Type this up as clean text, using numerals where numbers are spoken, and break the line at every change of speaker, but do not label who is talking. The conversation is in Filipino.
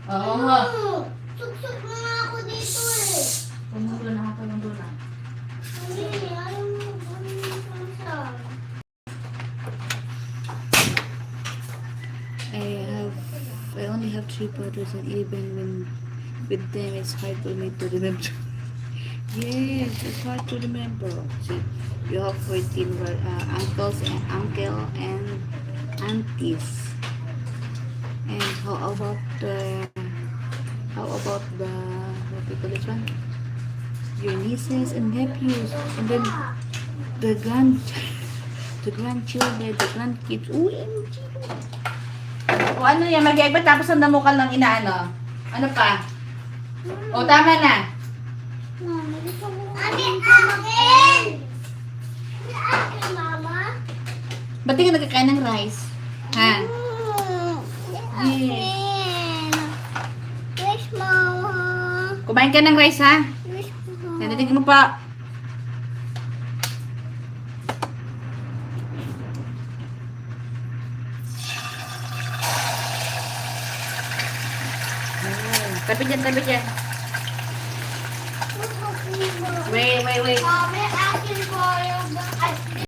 Oo nga.
Suksok mo nga ako dito eh.
Tumulo na, tumulo na.
Hindi, ayaw mo. Ano yung pansa?
I only have 3 brothers, and even when with them, it's hard for me to remember. Yes, it's hard to remember. See, you have 14 uncles and uncle and aunties. And how about the what do you call this one? Your nieces and nephews, and then the grandchildren, the grandkids. OMG!
O ano yan, mag-iba tapos ang damukal ng inaano. Ano pa? O tama na.
Mama, gusto ko akin! Akin, mama.
Ba't di ka nagkakain ng rice? Ha?
Akin. Wish, mama.
Kumain ka ng rice, ha?
Wish, mama.
Natitig mo pa. Tabi dyan, tabi dyan. Wait.
Mami, akin ko yun.